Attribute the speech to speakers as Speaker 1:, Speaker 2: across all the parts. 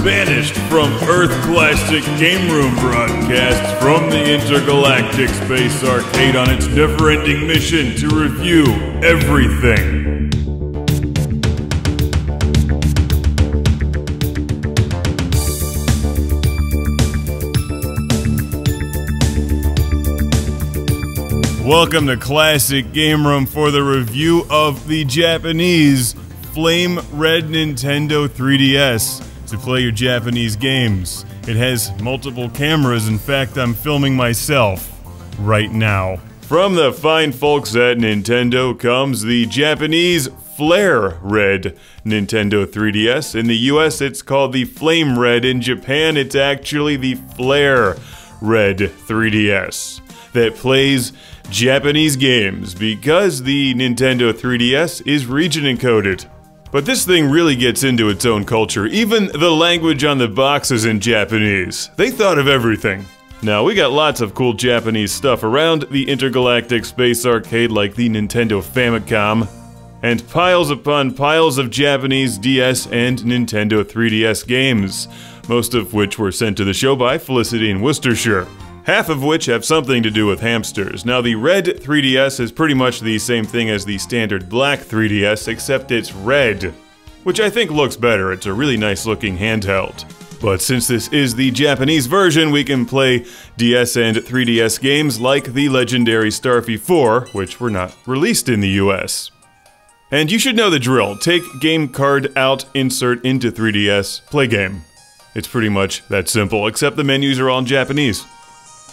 Speaker 1: banished from Earth Classic Game Room broadcasts from the Intergalactic Space Arcade on its never-ending mission to review everything. Welcome to Classic Game Room for the review of the Japanese Flame Red Nintendo 3DS to play your Japanese games. It has multiple cameras. In fact, I'm filming myself right now. From the fine folks at Nintendo comes the Japanese Flare Red Nintendo 3DS. In the US, it's called the Flame Red. In Japan, it's actually the Flare Red 3DS that plays Japanese games because the Nintendo 3DS is region encoded. But this thing really gets into its own culture. Even the language on the box is in Japanese. They thought of everything. Now, we got lots of cool Japanese stuff around the Intergalactic Space Arcade, like the Nintendo Famicom, and piles upon piles of Japanese DS and Nintendo 3DS games, most of which were sent to the show by Felicity in Worcestershire. Half of which have something to do with hamsters. Now, the red 3DS is pretty much the same thing as the standard black 3DS, except it's red, which I think looks better. It's a really nice looking handheld. But since this is the Japanese version, we can play DS and 3DS games like the legendary Starfy 4, which were not released in the US. And you should know the drill. Take game card out, insert into 3DS, play game. It's pretty much that simple, except the menus are all in Japanese.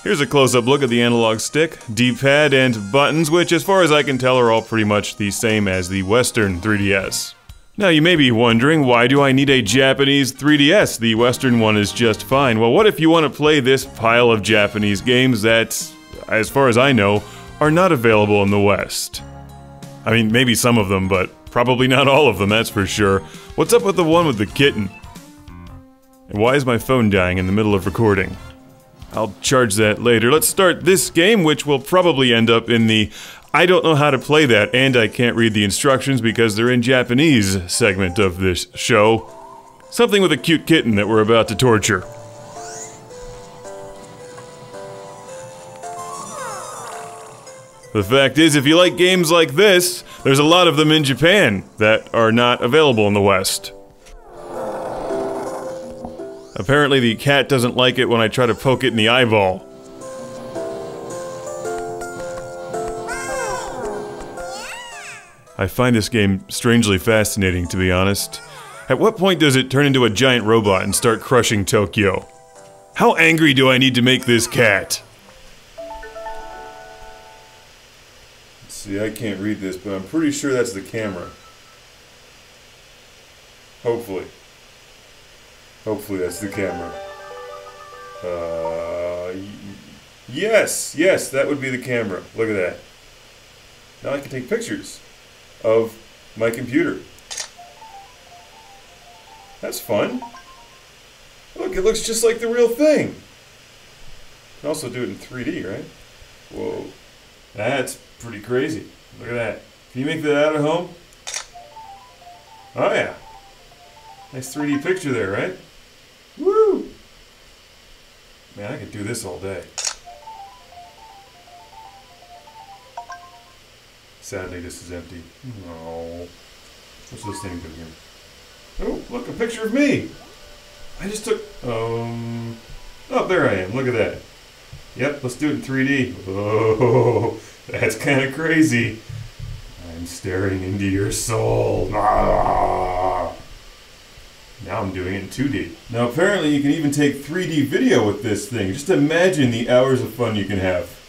Speaker 1: Here's a close-up look at the analog stick, D-pad, and buttons, which as far as I can tell are all pretty much the same as the Western 3DS. Now you may be wondering, why do I need a Japanese 3DS? The Western one is just fine. Well, what if you want to play this pile of Japanese games that, as far as I know, are not available in the West? I mean, maybe some of them, but probably not all of them, that's for sure. What's up with the one with the kitten? And why is my phone dying in the middle of recording? I'll charge that later. Let's start this game, which will probably end up in the I don't know how to play that and I can't read the instructions because they're in Japanese segment of this show. Something with a cute kitten that we're about to torture. The fact is, if you like games like this, there's a lot of them in Japan that are not available in the West. Apparently the cat doesn't like it when I try to poke it in the eyeball. I find this game strangely fascinating, to be honest. At what point does it turn into a giant robot and start crushing Tokyo? How angry do I need to make this cat? Let's see, I can't read this, but I'm pretty sure that's the camera. Hopefully. Hopefully that's the camera. Yes, that would be the camera. Look at that. Now I can take pictures of my computer. That's fun. Look, it looks just like the real thing. You can also do it in 3D, right? Whoa. That's pretty crazy. Look at that. Can you make that out at home? Oh yeah. Nice 3D picture there, right? Woo! Man, I could do this all day. Sadly, this is empty. Oh. What's this thing doing here? Oh, look, a picture of me! I just took... Oh, there I am. Look at that. Yep, let's do it in 3D. Oh, that's kind of crazy. I'm staring into your soul. Ah. Now I'm doing it in 2D. Now apparently you can even take 3D video with this thing. Just imagine the hours of fun you can have.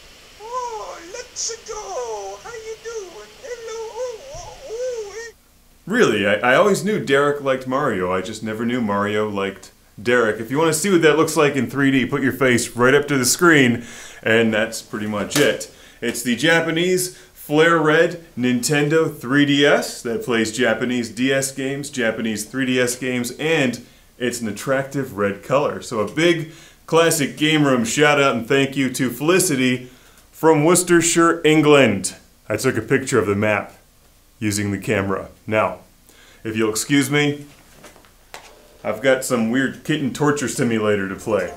Speaker 2: Oh, let's go. How you doing? Hello.
Speaker 1: Really, I always knew Derek liked Mario. I just never knew Mario liked Derek. If you want to see what that looks like in 3D, put your face right up to the screen, and that's pretty much it. It's the Japanese Flare Red Nintendo 3DS that plays Japanese DS games, Japanese 3DS games, and it's an attractive red color. So a big Classic Game Room shout out and thank you to Felicity from Worcestershire, England. I took a picture of the map using the camera. Now, if you'll excuse me, I've got some weird kitten torture simulator to play.